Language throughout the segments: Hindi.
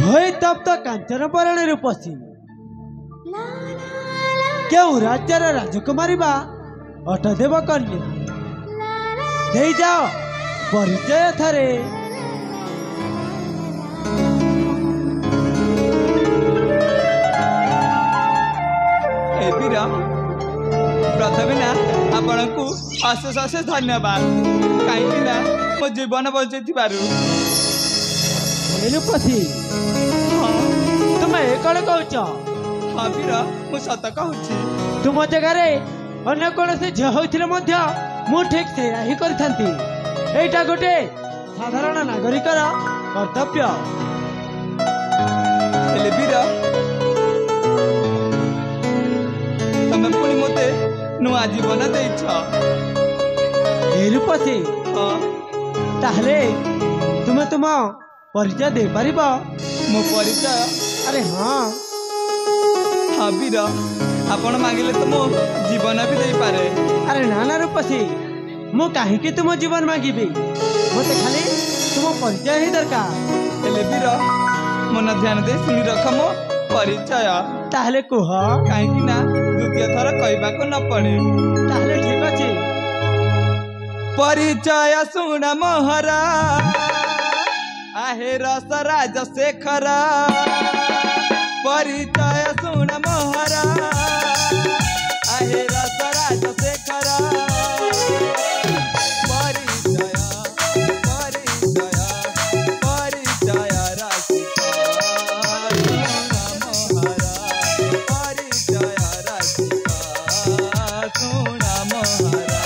भय तप्त कांचन बरण रूपसी क्यों राज्यर राजकुमारी बा अटदेव कन्या दे जाओ परिचय थरे। प्रथम ना आपण को अशेष अशेष धन्यवाद कहीं ना मो जीवन बचे रूपसी तुम ए कौन कहच? हाँ वीर मु सत कहूँ तुम जगार अन्य कौन से झील होते मु ठीक से ही करथांती। एटा गोटे साधारण नागरिकर कर्तव्य। हेले वीर तमे पुणी मते नुआ जीवन देछ। रूपसी ताहले तुम तुम परिचय दे पारिबो? मो परिचय? अरे हाँ हाँ वीर आपण मांगिले तो मो जीवन भी दे पारे। अरे ना ना रूपसी मु कहीं तुम जीवन मांगीबी मत खाली तुम परिचय ही दरकार। हेले वीर मन ध्यान दे सुनी रख मो परिचय। ताहले कुह कहीं ना द्वितीय थर कहबा को न पड़े। ताहले ठीक अछि। परिचय सुन मोहरा आहे रस राजशेखर। परिचय सुन मोहरा आहे रस राजशेखर। परिचय परिचय परिचय रसिका मोहरा। परिचय रसिका सुन मोहरा।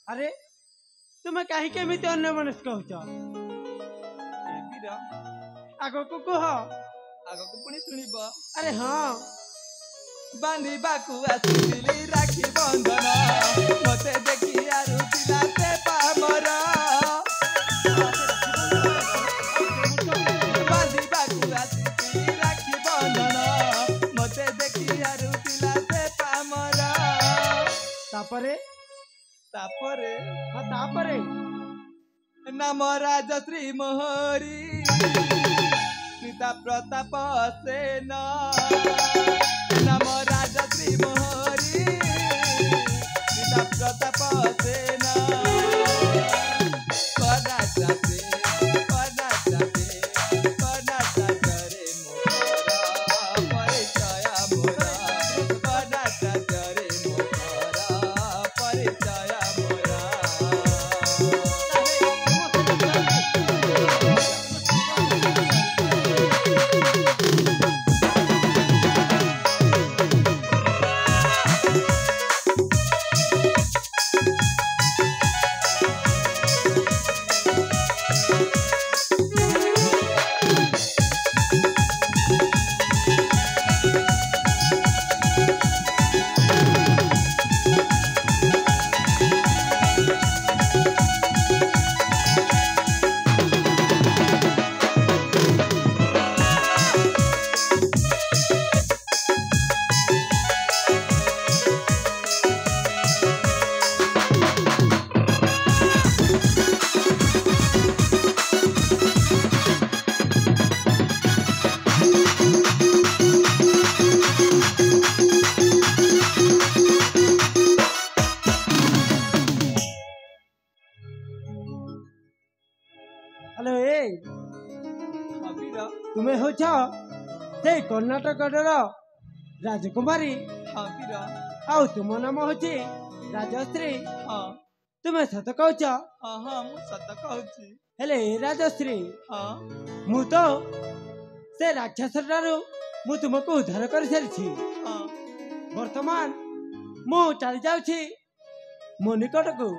अरे तुम कहीं केमिति अन्य मनुष्य होच? आगो को कह। आगो को पुणी सुनिब। अरे हाँ बांधिबाकू आसिली राखी बंधन मते देखी आरुतिला ते पामर। बांधिबाकू आसिली राखी बंधन मते देखी आरुतिला ते पामर। तापरे तापरे हाँ तापरे नाम राजश्री मोहरी सीता प्रताप सेन। नाम राजश्री मोहरी सीता प्रताप सेन। कर्नाटके कर्नाटके कर्नाटकरे मोहरा परिचय मोरा। कर्नाटकरे मोहरा परिचय मोरा। ହଉଛ ସେଇ କର୍ଣ୍ଣାଟକର ରାଜକୁମାରୀ ହଁ ବୀର। ଆଉ ତୁମ ନାମ ହଉଛି ରାଜଶ୍ରୀ। ହଁ ତୁମେ ସତ କହୁଛ? ହଁ ହଁ ମୁଁ ସତ କହୁଛି। ହେଲେ ଏ ରାଜଶ୍ରୀ, ହଁ ମୁଁ ତ ସେ ରାକ୍ଷସ ଠାରୁ ମୁଁ ତୁମକୁ ଉଦ୍ଧାର କରିସାରିଛି। ହଁ ବର୍ତ୍ତମାନ ମୁଁ ଚାଲି ଯାଉଛି ମୋ ନିକଟକୁ।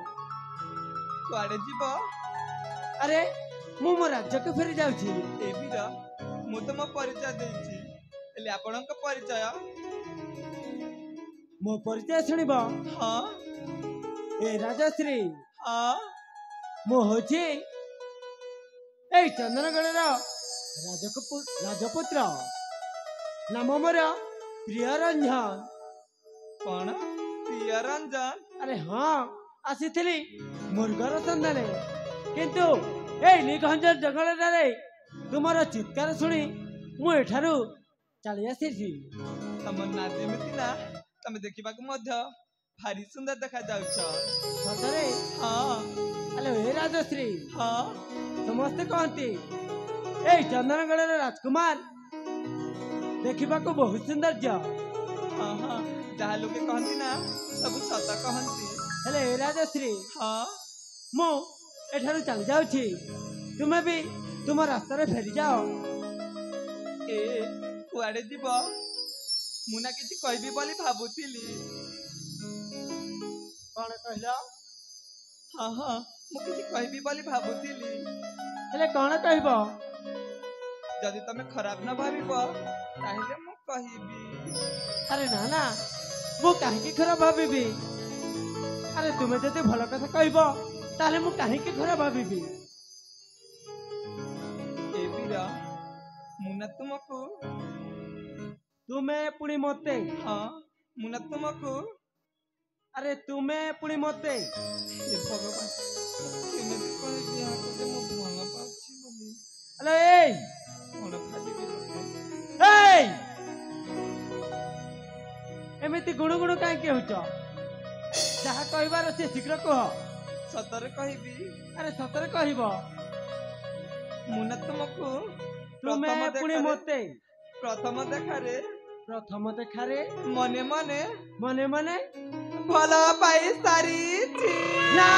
କୁଆଡେ ଯିବ? ଆରେ ମୁଁ ମୋ ରାଜ୍ୟକୁ ଫେରି ଯାଉଛି। ଏ ବୀର, ମୁଁ ତ ମୋ ପରିଚୟ ଦେଇଛି, ହେଲେ ଆପଣଙ୍କ ପରିଚୟ? ମୋ ପରିଚୟ ଶୁଣିବ? ହଁ ଏ ରାଜଶ୍ରୀ, ହଁ ମୁଁ ହଉଛି ଏଇ ଚନ୍ଦନଗଡ଼ର ରାଜପୁତ୍ର। ନାମ ମୋର ପ୍ରିୟରଞ୍ଜନ। କଣ ପ୍ରିୟରଞ୍ଜନ? ଆରେ ହଁ, ଆସିଥିଲି ମୃଗର ସନ୍ଧାନରେ, କିନ୍ତୁ ଏଇ ନିଘଞ୍ଚ ଜଙ୍ଗଲଟାରେ ତୁମର ଚିତ୍କାର ଶୁଣି ମୁଁ ଏଠାରୁ ଚାଲି ଆସିଛି। ତମ ନା ଯେମିତି ନା, ତମେ ଦେଖିବାକୁ ମଧ୍ୟ ଭାରି ସୁନ୍ଦର ଦେଖାଯାଉଛ। ସତରେ? ହଁ ଆଲୋ ଏ ରାଜଶ୍ରୀ, ହଁ ସମସ୍ତେ କହନ୍ତି ଏଇ ଚନ୍ଦନଗଡ଼ର ରାଜକୁମାର ଦେଖିବାକୁ ବହୁତ ସୌନ୍ଦର୍ଯ୍ୟ। ହଁ ହଁ, ଯାହା ଲୋକେ କହନ୍ତି ନା ସବୁ ସତ କହନ୍ତି। ହେଲେ ଏ ରାଜଶ୍ରୀ, ହଁ ମୁଁ ଏଠାରୁ ଚାଲି ଯାଉଛି, ତୁମେ ବି ତୁମ ରାସ୍ତାରେ ଫେରିଯାଅ। ଏ କୁଆଡେ ଯିବ? ମୁଁ ନା କିଛି କହିବି ବୋଲି ଭାବୁଥିଲି। କଣ କହିଲ? ହଁ ହଁ, ମୁଁ କିଛି କହିବି ବୋଲି ଭାବୁଥିଲି। ହେଲେ କଣ କହିବ? ଯଦି ତମେ ଖରାପ ନ ଭାବିବ ତାହେଲେ ମୁଁ କହିବି। ଆରେ ନା ନା, ମୁଁ କାହିଁକି ଖରାପ ଭାବିବି? ଆରେ ତୁମେ ଯଦି ଭଲ କଥା କହିବ ତାହେଲେ ମୁଁ କାହିଁକି ଖରାପ ଭାବିବି? ଏ ବୀର, ମୁଁ ନା ତୁମକୁ। ତୁମେ ପୁଣି ମତେ? ହଁ, ମୁଁ ନା ତୁମକୁ। ଆରେ ତୁମେ ପୁଣି ମତେ? ହେ ଭଗବାନ, କେମିତି କହିବି ଏହାକୁ ଯେ ମୁଁ ଭଲ ପାଉଛି ବୋଲି। ଆରେ ଏଇ କଣ ଭାବିବି ଲୋକେ? ଏଇ ଏମିତି ଗୁଣୁ ଗୁଣୁ କାହିଁକି ହଉଛ? ଯାହା କହିବାର ଅଛି ଶୀଘ୍ର କୁହ। ସତରେ କହିବି? ଆରେ ସତରେ କହିବ? ମୁଁ ନା ତୁମକୁ ତୁମେ ପୁଣି ମତେ? ପ୍ରଥମ ଦେଖାରେ ପ୍ରଥମ ଦେଖାରେ ମନେ ମନେ ମନେ ମନେ ଭଲ ପାଇ ସାରିଛି। ନା।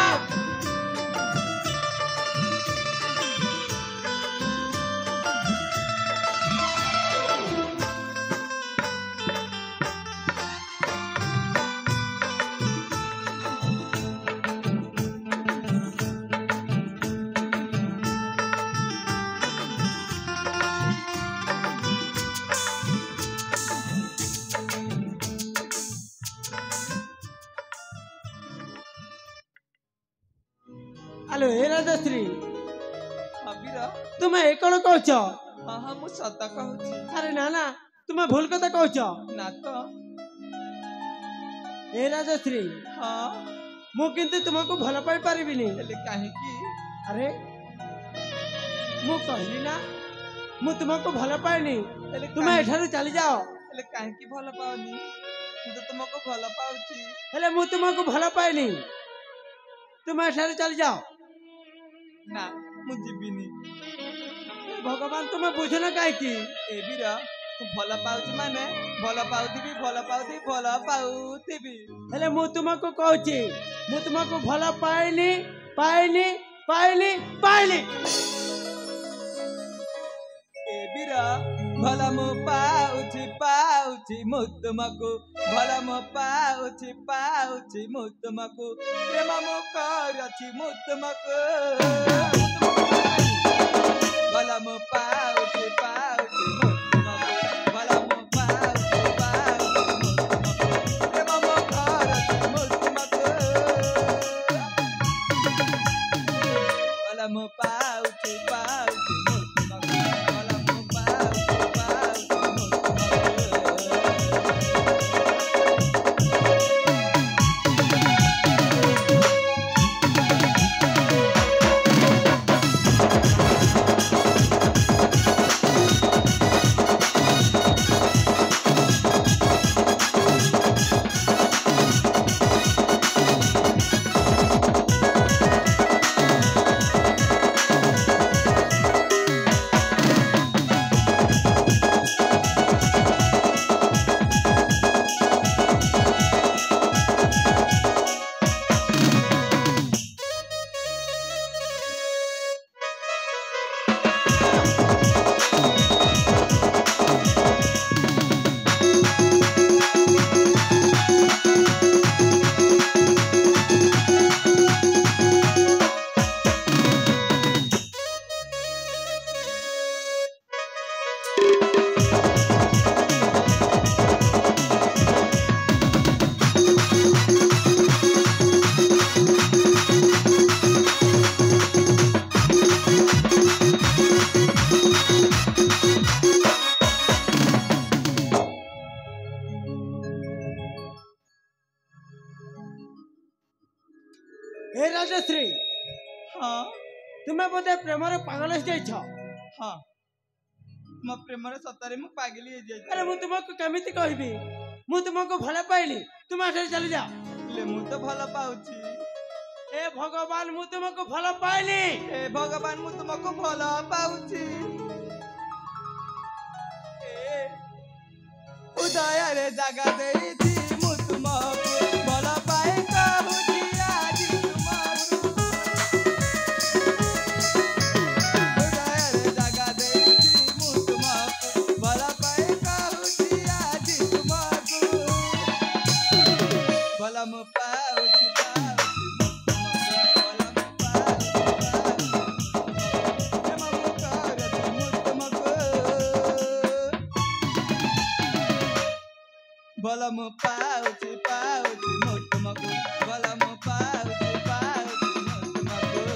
ଆଲୋ ଏ ରାଜଶ୍ରୀ, ହଁ ବୀର, ତୁମେ ଏ କଣ କହୁଛ? ହଁ ହଁ ମୁଁ ସତ କହୁଛି। ଆରେ ନା ନା, ତୁମେ ଭୁଲ କଥା କହୁଛ। ନା ତ? ଏ ରାଜଶ୍ରୀ, ହଁ, ମୁଁ କିନ୍ତୁ ତୁମକୁ ଭଲ ପାଇ ପାରିବିନି। ହେଲେ କାହିଁକି? ଆରେ ମୁଁ କହିଲି ନା, ମୁଁ ତୁମକୁ ଭଲ ପାଏନି। ହେଲେ ତୁମେ ଏଠାରୁ ଚାଲିଯାଅ। ହେଲେ କାହିଁକି ଭଲ ପାଉନି? ମୁଁ ତ ତୁମକୁ ଭଲ ପାଉଛି। ହେଲେ ମୁଁ ତୁମକୁ ଭଲ ପାଏନି, ତୁମେ ଏଠାରୁ ଚାଲିଯାଅ। ନା, ମୁଁ ଯିବିନି। ଭଗବାନ, ତୁମେ ବୁଝୁନ କାହିଁକି? ଏ ବୀର, ମୁଁ ଭଲ ପାଉଛି ମାନେ ଭଲ ପାଉଥିବି, ଭଲ ପାଉଥିବି, ଭଲ ପାଉଥିବି। ହେଲେ ମୁଁ ତୁମକୁ କହୁଛି, ମୁଁ ତୁମକୁ ଭଲ ପାଏନି, ପାଏନି, ପାଏନି, ପାଏନି। ଏ ବୀର, ଭଲ ମୁଁ ପାଉଛି, ପାଉଛି ମୁଁ ତୁମକୁ। ଭଲ ମୁଁ ପାଉଛି, ପାଉଛି ମୁଁ ତୁମକୁ। ପ୍ରେମ ମୁଁ କରୁଛି ମୁଁ ତୁମକୁ। ଭଲ ମୁଁ ପାଉଛି, ପାଉଛି ମୁଁ ତୁମକୁ। ଭଲ ମୁଁ ପାଉଛି, ପାଉଛି ମୁଁ ତୁମକୁ। ପ୍ରେମ ମୁଁ କରୁଛି ମୁଁ ତୁମକୁ। ଭଲ ମୁଁ ପାଉଛି, ପାଉଛି ମୁଁ ତୁମକୁ। ଭଲ ମୁଁ ପାଉଛି, ପାଉଛି ମୁଁ ତୁମକୁ। ए राजश्री हाँ तुम्हें बोधे प्रेम पागल हो जाइछ। हाँ मो प्रेम सतरे मु पागली हो जाए। अरे मु तुमको केमिति कहबी मु तुमको भल पाइली तुम आठे चली जा। ले मु तो भल पाउची। ए भगवान मु तुमको भल पाइली। ए भगवान मु तुमको भल पाउची। ए उदय रे जगा देइची मु तुमको भल पाए कहूची आज तुमको। उदय रे जगा देइची मु तुमको भल पाए कहूची आज तुमको। भल मु पाउची बलम पाउची पाउची मुतमको बलम पाउची पाउची मुतमको।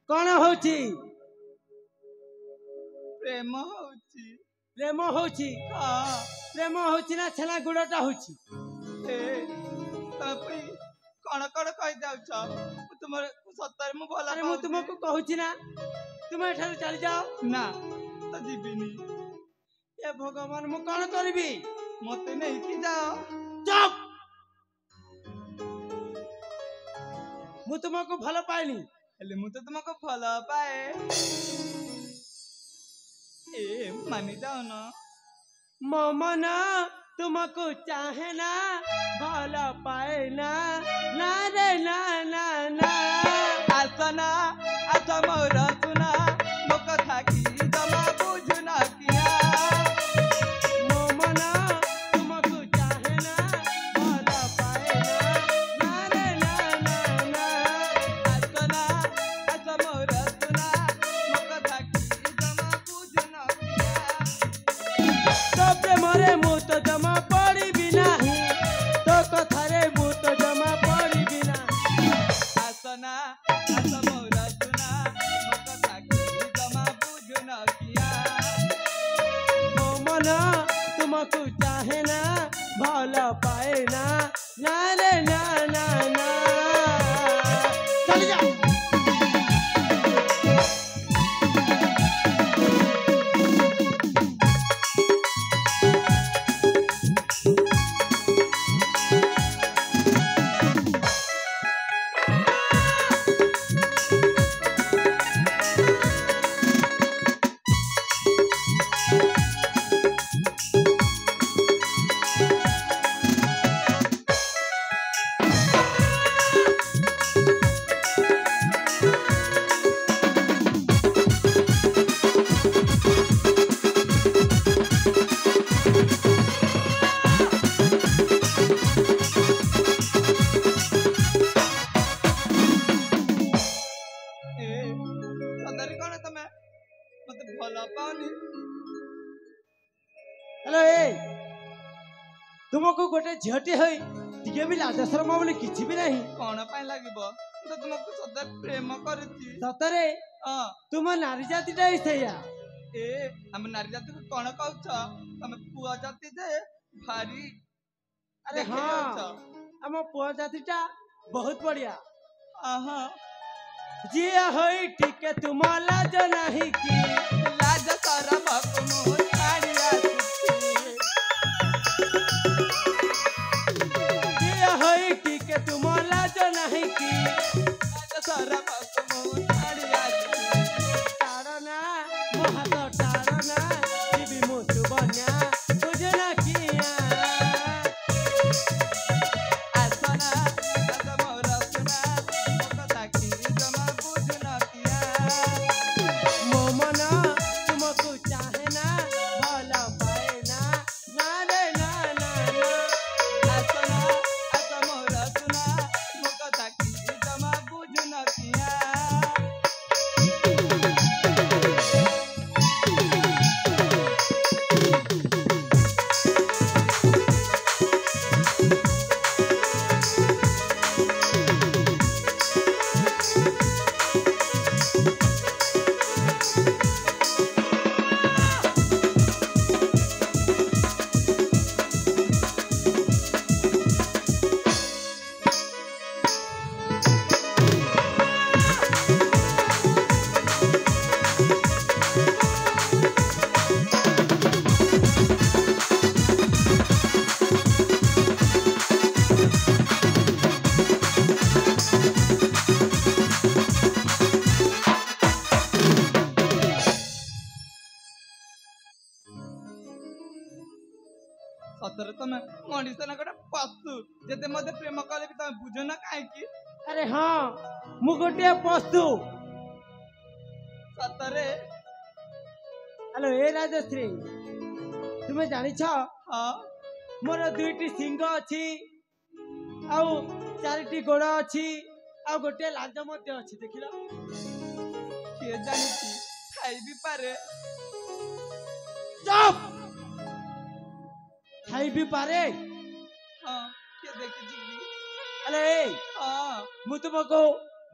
कौन होची प्रेम होची। प्रेम होची हाँ प्रेम होची ना छेना गुड़टा होची। ए तपई कण कण कहि जाउछ तुमर सत्तर मु भल। अरे मु तुमको कहूची ना तुम एठार चली जाओ। ना तो जीविनी। ए भगवान मु कौन करबी मते नहीं कि जाओ। चुप मु तुमको भल पाइली हेले मु तो तुमको भल पाए। ए मानी जाओ ना। मो मन तुमको चाहे ना भल पाए ना ना रे ना ना ना। आसना आस मोर सुना मो कथा की जमा बुझु न किया। मो मन तुमको चाहे ना भल पाए ना ना रे ना ना ना। आसना आस मोर सुना मो कथा की जमा बुझु न किया। तो प्रेम रे मु तो जमा पड़ी बिना तो कथा रे मु तो जमा पड़ी बिना। आसना आस मोर सुना मो कथा की जमा बुझु न किया। मो मन तुमको चाहे ना भल पाए ना ना रे ना ना ना। चली जा हेलो ए तुमको गोटे झीटे हो टिके भी लाज शरम बोली किछि भी नहीं कौन पाई लागिबो तो तुमको सदा प्रेम करछि सतरे हां तुम नारी जातिटा ही सैया ए हम नारी जाति को कौन कहछ तमे पुआ जाति जे भारी अरे देखे हाँ जाउछ। हम पुआ जातिटा बहुत बढ़िया आहा जी होई ठीक तुम लाज नहीं की लाज शरम को छाड़िया जी होई ठीक तुम लाज नहीं की लाज शरम को छाड़िया तारना मोहत तारना जीवी मुसु बन्या तुझे ना किया आसना आस मोर सुना मोकता की जमा बुझ न किया मो मन तुमको चाहे ना भला पाए ना ना रे ना ना ना आसना आस मोर सुना मोकता की जमा बुझ न किया सतरे तमे मनीष ना गोटे पशु जेते मते प्रेम कले भी तमे बुझ ना काहे की अरे हाँ मु गोटे पशु सतरे हेलो ए राजश्री तुम्हें जानी छ हाँ मोर दुईटी सिंह अच्छी आउ चारिटी गोड़ अच्छी आउ गोटे लाज मध्य अच्छी देखिल किए जानिची खाई भी पारे चुप खाई भी पारे हाँ किए देखिची की अरे हाँ मु तुमको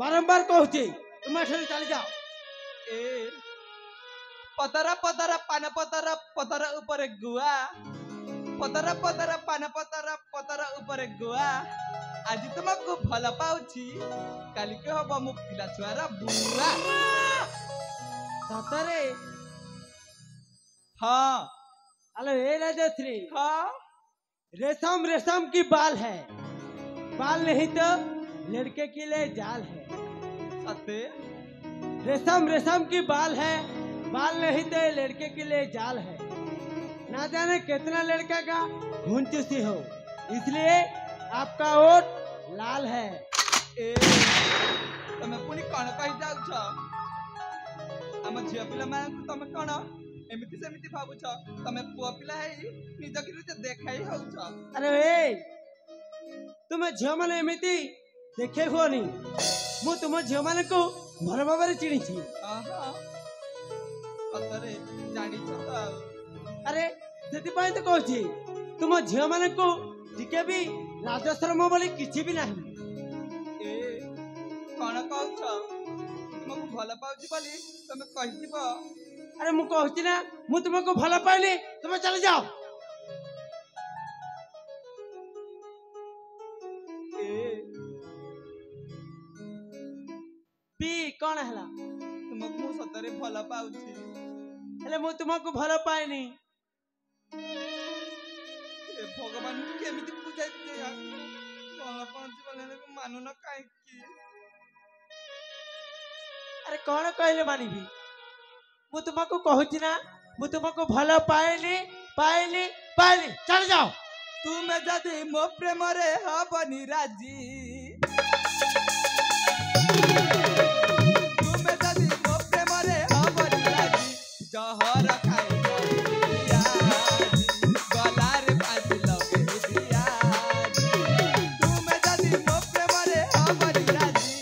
बारंबार कहूची तुम एठाରୁ चली जाओ ए पतरा पतरा पान पतरा पतरा ऊपर गुआ पतरा पतरा पान पतरा पतरा ऊपर गुआ आज तुमको भल पाउची काली के हब मु पिला छुआरा बुआ सतरे हाँ हेलो ए राजश्री हाँ रेशम रेशम की बाल है बाल नहीं तो लड़के के लिए जाल है सते रेशम रेशम की बाल है बाल नहीं तो लड़के के लिए जाल है ना जाने कितना लड़का का खून चूसी हो इसलिए आपका वोट लाल है ए तमे पुनी कण कहि जाउ छ हम झिया पिला मान तमे कण एमिति सेमिति भाबु छ तमे पुआ पिला है निज कि देखाई हउ छ अरे ए तुम्हें झील मैंने एमती देखे हुआ मु तुम झील मान को भल भाव चिन्ही आहा अतरे जानी छ त अरे से तो कहूँ तुम झील मान को टिके भी लाजश्रम बोली किसी भी नहीं ए कण कहू छ तुमको भल पाउची बोली तमे कहि दिबो अरे मु कहूँ ना मु तुमको भल पाइली तुम चले जाओ ए पी कौन है तुमको मु सतरे भल पाउची हेले मु तुमको भल पाइनी ए भगवान केमिति बुझाइ दिया कण पहुंची बोले मानु न काहे की अरे कौन कहले मानिबी मु तुमको कहूँ ना मु तुमको भल पाइली पाइली पाइली चल जाओ तुमे जदि मो प्रेम रे हबनी राजी तुमे जदि मो प्रेम रे हबनी राजी जहर खाई दिया गलार फांसी लगे दिया तुमे जदि मो प्रेम रे हबनी राजी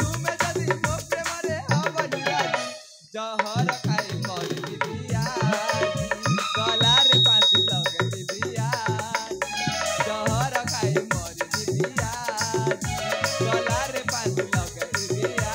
तुमे जदि मो प्रेम रे हबनी राजी जहर खाई मर दिया गलार फांसी लगे दिया जहर खाई मर दिया गलार फांसी लगे दिया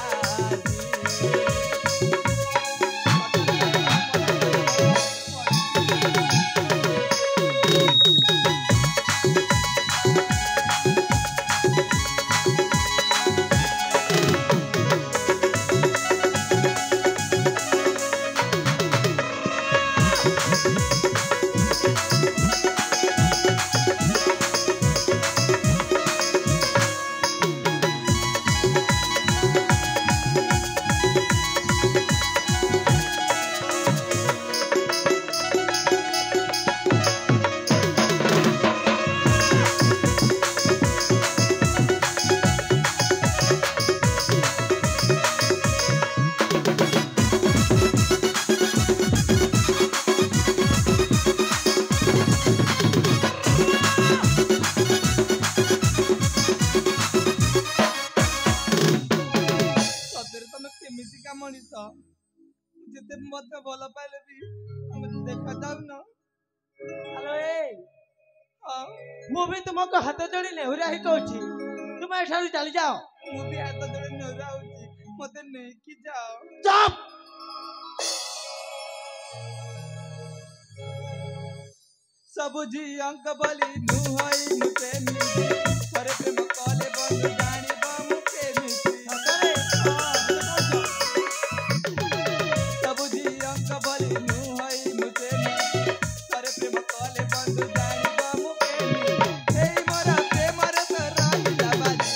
केमिति का मनीष जिते मत भल पाइले भी हमें देखा जाऊ न हेलो ए हाँ मु भी तुमको हाथ जोड़ी नेहुरा ही कहूची तुम एठारु चली जाओ मु भी हाथ जोड़े नौरा होची मते नहीं कि जाओ चुप सबुजी अंक बली नुहई मुते मिली थरे प्रेम कले बंधु जानी मुके मिली सबुजी अंक बली नुहई मुते मिली थरे प्रेम कले बंधु जानी मुके मिली हे मोरा प्रेम रे तो रहिला बाजी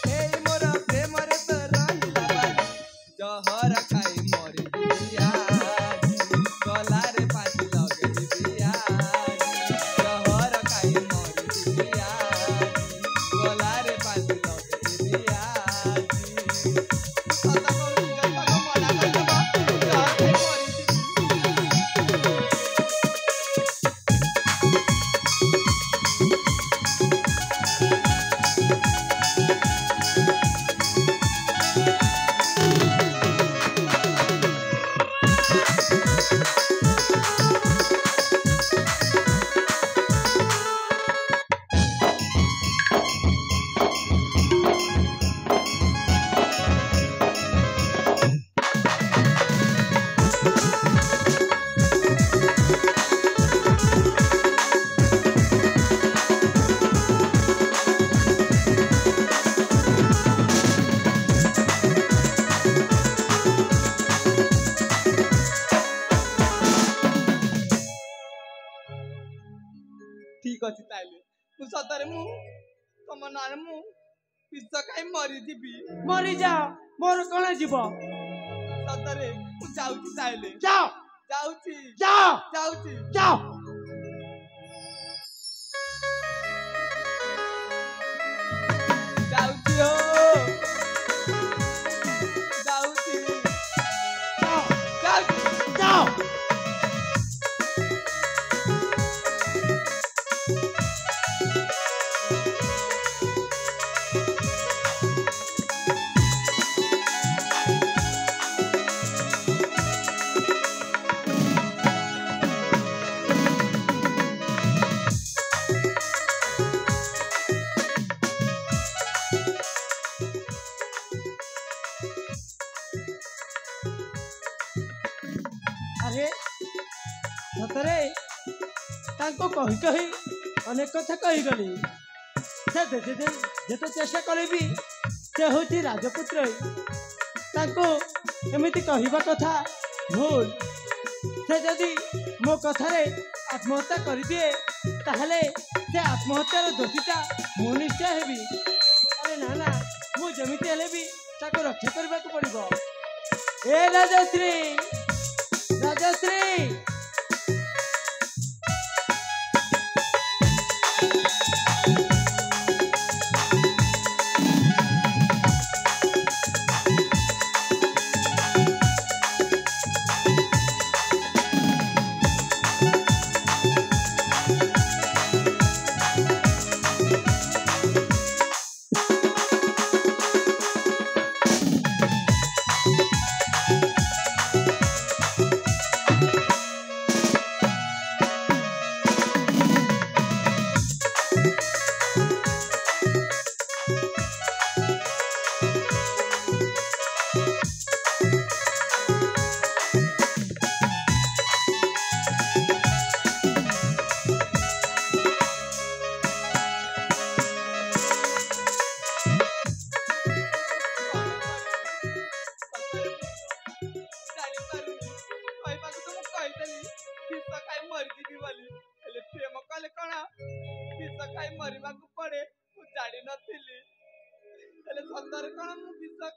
हे मोरा प्रेम रे तो रहिला बाजी जहर खाई मरी दिया ठीक अच्छी ताइले मु सतरे मु तम नारे मु पिस खाई मरी जीवी मरी जाओ मोर कोन जीव सतरे मु जाउची ताइले जाओ जाउची जाओ जाउची जाओ जाउची हो जाउची जाओ जाउची जाओ अरे सतरे तांको कही कही अनेक कथा कही गली से जेते चेष्टा करे भी से होची राजपुत्र तांको एमिति कहिबा कथा भूल से जदि मो कथारे आत्महत्या कर दिए ताहले से आत्महत्यार दोषीटा मु निश्चय हेबी अरे ना ना मु जमिति हेले भी ताको रक्षा करबा को पड़िबो ए राजश्री राजश्री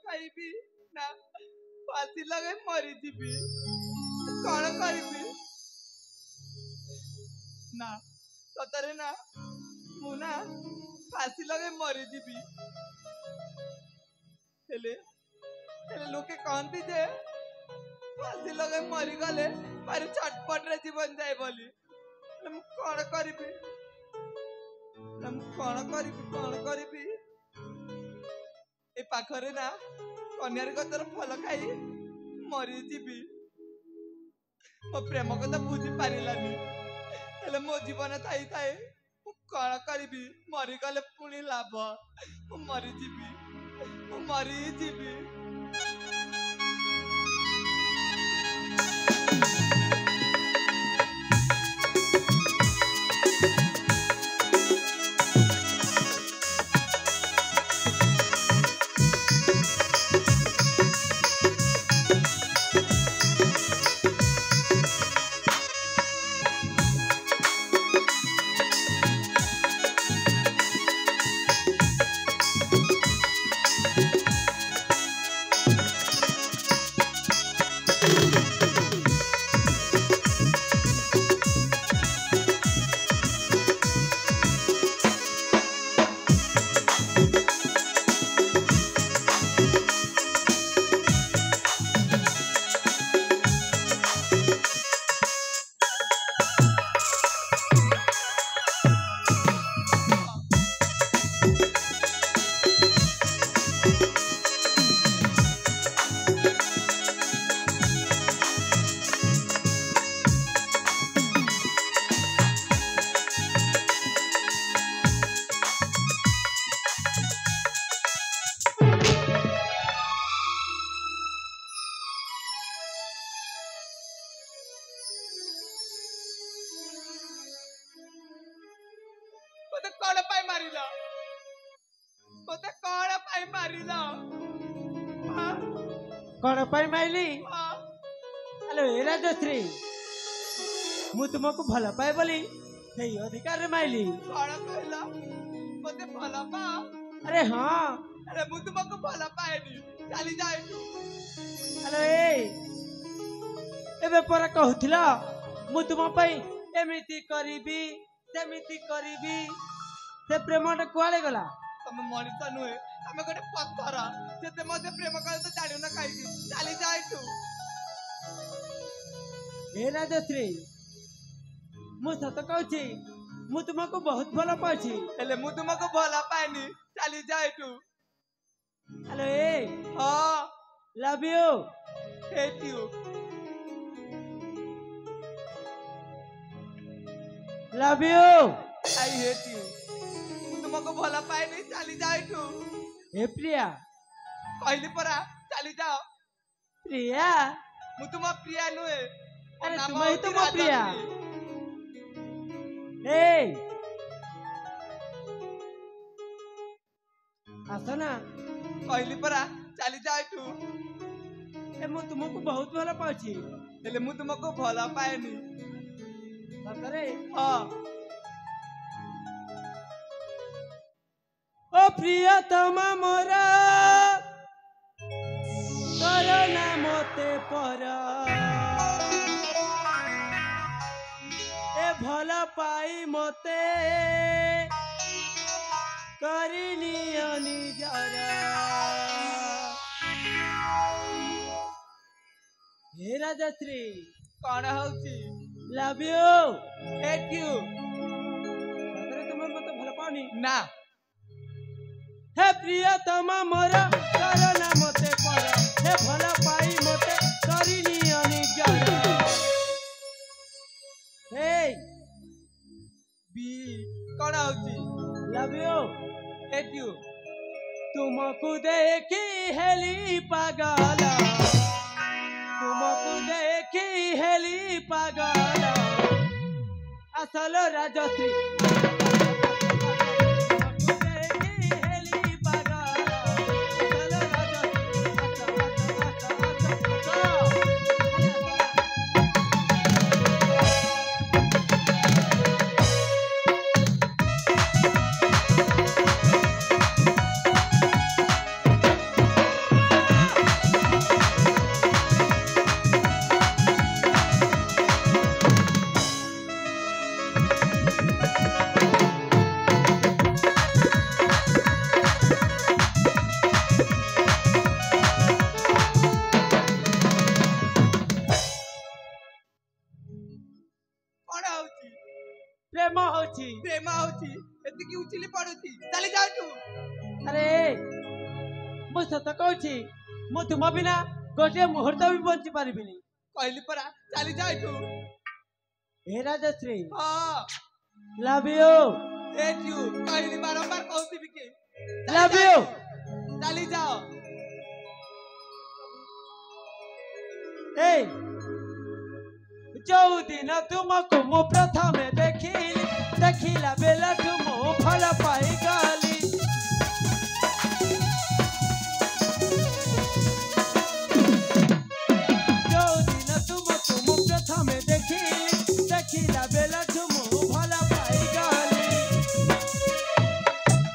खाइबी ना फांसी लगे मरी जीवी कौन करिबी ना सतरे ना मु ना फांसी लगे मरी जीवी हेले हेले लोके कहती जे फांसी लगे मरी गले भारी छटपट रे जीवन जाए बोली मु कौन करिबी ना मु कौन करिबी पाखरे ना कन्यार गतर फल खाई मरी जीवी मो प्रेम कथा बुझी पारिलानी हेले मो जीवन थाई थाए कण करी मरी गले पुणी लाभ मरी जीवी कौन पाई मारिला मते कौन पाई मारिला कौन पाई माइली हाँ हेलो ए राजश्री मु तुमको भल पाए बोली हे अधिकार रे माइली कौन कहला मते भला पा अरे हाँ अरे मु तुमको भला पाएनी चली जाए तू हेलो एबे पर कहथिला मु तुम पई एमिति करिबी सेमिति करिबी से प्रेमटा कुआड़े गला तमे मनिष नुहे तमे गोटे पत्थर जेते मते प्रेम करे तो जानियो ना काई चली जाए तू हे राजश्री मु सत कहूची मु तुमको बहुत भल पाउची हेले मु तुमको भला पाएनी चली जाए तू हेलो हां love you hate you love you I hate you तुमको भला पाएनी चली जाए तू हे प्रिया कहली परा चली जाओ प्रिया मु तुम प्रिया नुहे अरे तुम ही तो मो प्रिया हे आसो ना कहली परा चली जाए तू ए मु तुमको बहुत भल पाउची हेले मु तुमको भला पाएनी सतरे हां ओ प्रियतमा मोरा तोर नाम ते पर ए भल पाई मते करिनी निजर हे राजश्री कौन होची लव यू हेट यू तुम मत भल पानी ना हे प्रियतमा मोरा तोर नाम ते पर हे भल पाई मते करिनी निजर हे बी कौन होची लव यू हेट यू तुमको देखी हेली पागल तुमको देखी हेली पागल असल राजश्री तुमको देखी हेली पागल असल प्रेम होची प्रेम होची एतिकी उचिली पडुची चली जाऊ तू अरे मु सत कहूँ मु तुम बिना गोटे मुहूर्त भी बंची पारिबिनी कहली परा चली जा एठू हे राजश्री हां लव यू एठू कहली बारंबार कहती भी के लव यू चली जाओ ए जो दिन तुमको मु प्रथम देखिला बेला तुम फल पाई गली जो दिन तुमको मु प्रथम देखिला बेला तुम फल पाई गली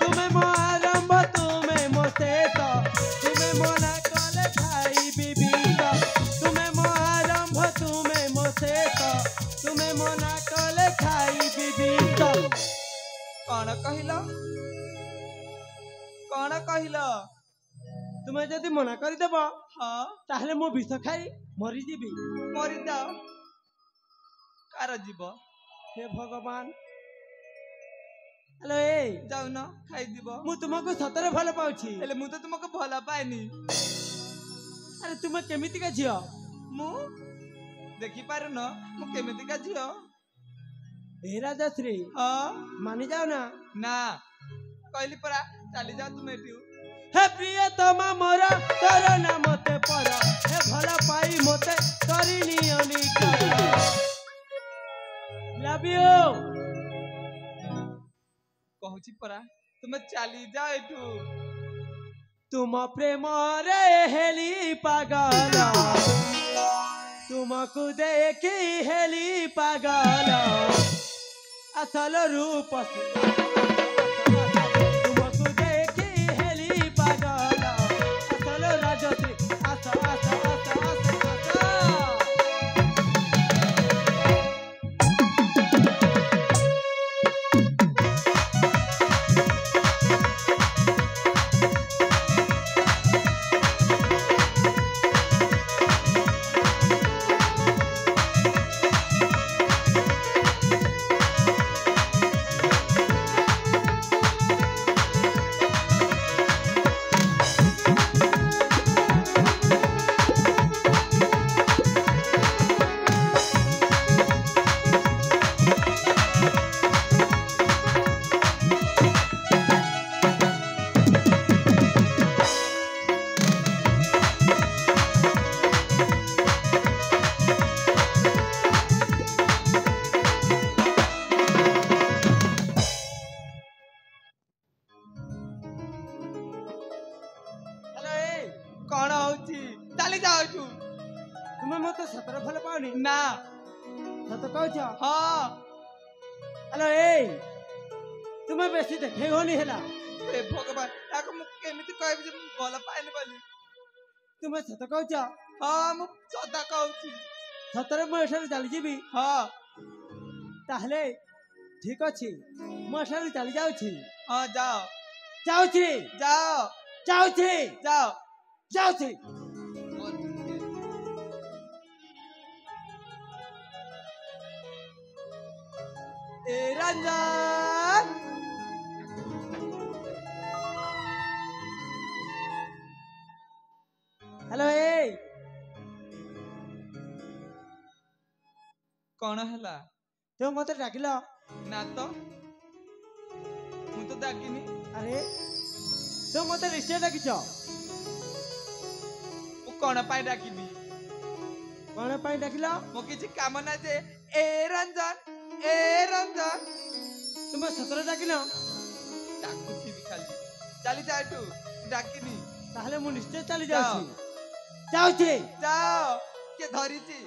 तुम्हें मो आरंभ तुम्हें मो शेष तुम्हें मो ना कले खाई विविध तुम्हें मो आरंभ तुम्हें मो शेष तुम्हें मो ना कले खाई विविध कौन कहिला तुम्हें जदि मना करदेव हाँ ताहले मो विष खाई मरी जीवी मरी जाओ कार जीव हे भगवान हेलो ए जाऊ न खाई दीब मु तुमको सतरे भल पाउछि हेले मु तो तुमको भला पाएनी अरे तुम्हें केमिति का झियो मु देखि पारु न मु केमिति का झियो हे राजश्री हाँ मानि जाओ ना ना कहली परा चली जाओ तुम एठू हे प्रियतमा मोरा तोर ना मते पर हे भला पाई मते करिनी अनिकर लव यू कहूची परा तुम चली जाओ एठू तुम प्रेम रे हेली पागल तुमको देखी हेली पागल असल रूप से तुमको देखी हेली पागल असल राजश्री आसा आसा आसा आसा आसा कौन होची चली जाओ एठू तुम्हें मत सतरे भल पाउनी ना सत कहछ हाँ हेलो ए तुम्हें बेसी देखे होनी हेला हे भगवान ताको मु केमिति कहबी जे भला पाएनी बोली तुम्हें सत कहछ हाँ मु सदा कहूची सतरे मो एठारे चली जीवी हाँ ताहले ठीक अछि मो एठारे चली जाउछि हाँ जाओ जाउछि जाओ जाउछि जाओ जाउछि ए रंजन हेलो ए कौन हैला तुम मते डाकिल ना तो मु तो डाकिनी अरे तुम मते निश्चय डाकिछ मु कौन पाई डाकिबी कौन पाई डाकिल मो किछि काम ना जे ए रंजन तुम्हें सतरे डाकिल डाकुथी भी खाली चली जा एठू डाकिनी ताहले मु निश्चय चली जाओ। जाउछि जाउछि जाओ के धरिची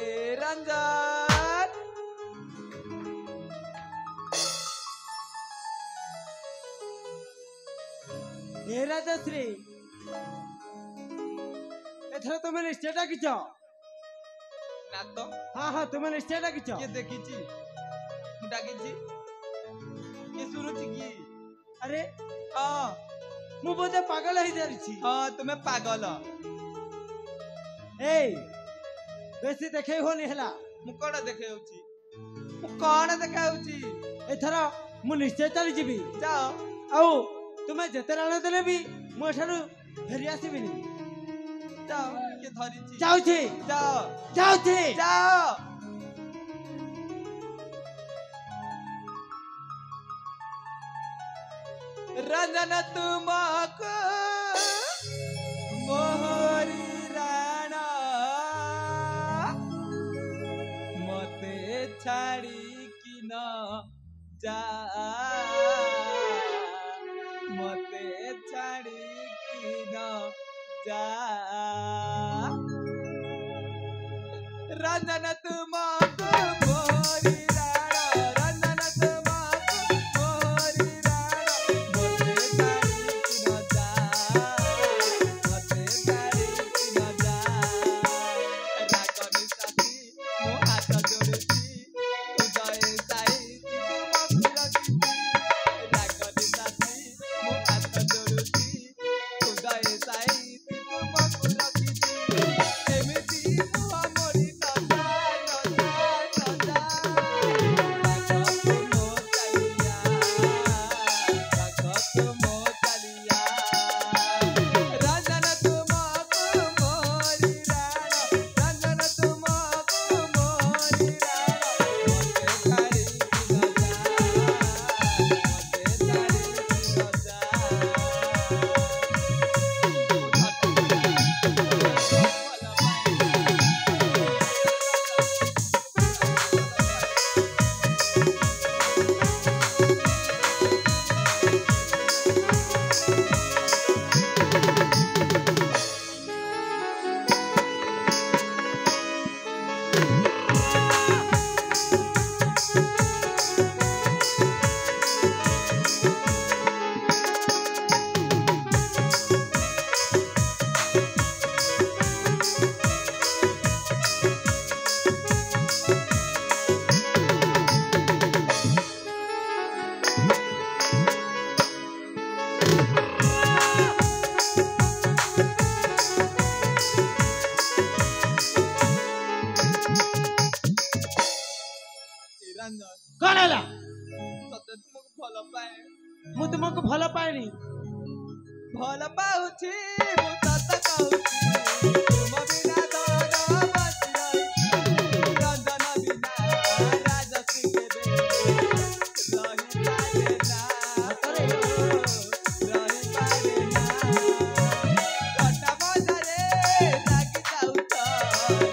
ए रंजन हे राजश्री एथर तुम्हें निश्चय डाकिछ ना तो हाँ हाँ तुम्हें निश्चय डाकिछ के देखिची मु डाकिची के सुनुची की अरे हाँ मु बोधे पागल ही जारिछि हाँ तुम्हें पागल ए बेसी देखे होनी हेला मु कौन देखे होची कौन देखाउची एथर मु निश्चय चली जीवी जाओ आउ तुमे जेते राण देले भी मो ठारू फेरी आसीबिनी जाओ के धरिची जाउछे जाओ जाउछे जाओ रंजन तुमको मोहरी राणा मते छाड़ी कि न जा मते छाड़ी कि न जा रंजन तुमको मोहरी राणा रंजन तुमको मोहरी राणा मते छाड़ी कि न जा मते छाड़ी कि न जा रागनी साथी मो हाथ जोड़ुची उदय साई तुमको रखिची रागनी साथी मो हाथ जोड़ुची उदय साई तुमको रखिची एमिति मुह मोरी न जा राखत मो चालिया राखत मो चालिया रंजन तुमको मोरी राणा रंजन तुमको मोरी राणा मते छाड़ी कि न जा मते छाड़ी कि न जा रंजन कौन हैला सते तुमको भल पाए मु तुमको भल पाएनी भल पाउची मु सत कहूची तुम बिना धन बसी रहिची रंजन बिना राजश्री केबे रही पारे ना रही पारे ना कटा बजारे लागी जाउछ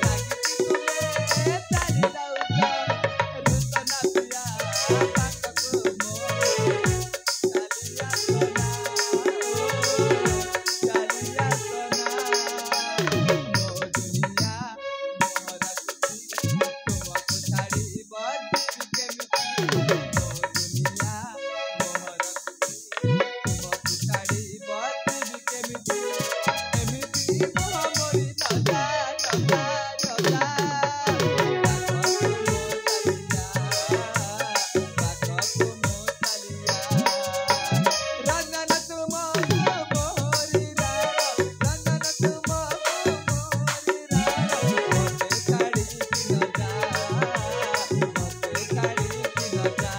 लागिची तुमे चाली जाउछ रुसना पिया पाकको मो चालिया सोना चालिया सोना मो दुनिया मोहर खुशी तुमको छाड़ी बदली केमिति मो दुनिया मोहर खुशी तुमको छाड़ी बदली केमिति एमिति मोह मोरी न जा न जा न जा राखत मो चालिया रंजन तुमको मोहरी राणा रंजन तुमको मोहरी राणा मते छाड़ी कि न जा मते छाड़ी कि न जा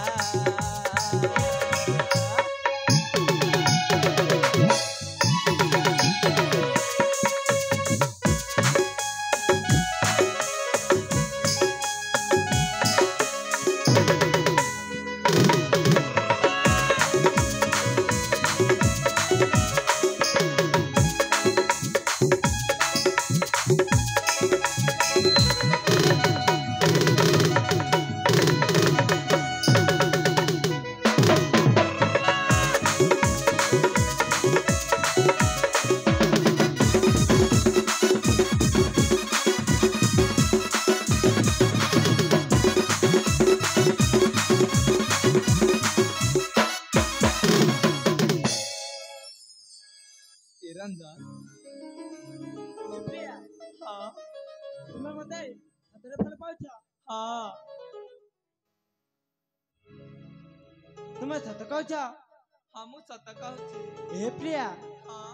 रंजन प्रिया हाँ तुमे मते हातरे भल पाउछ हाँ तुमे सत कहछ हम सत कहूची ए प्रिया हाँ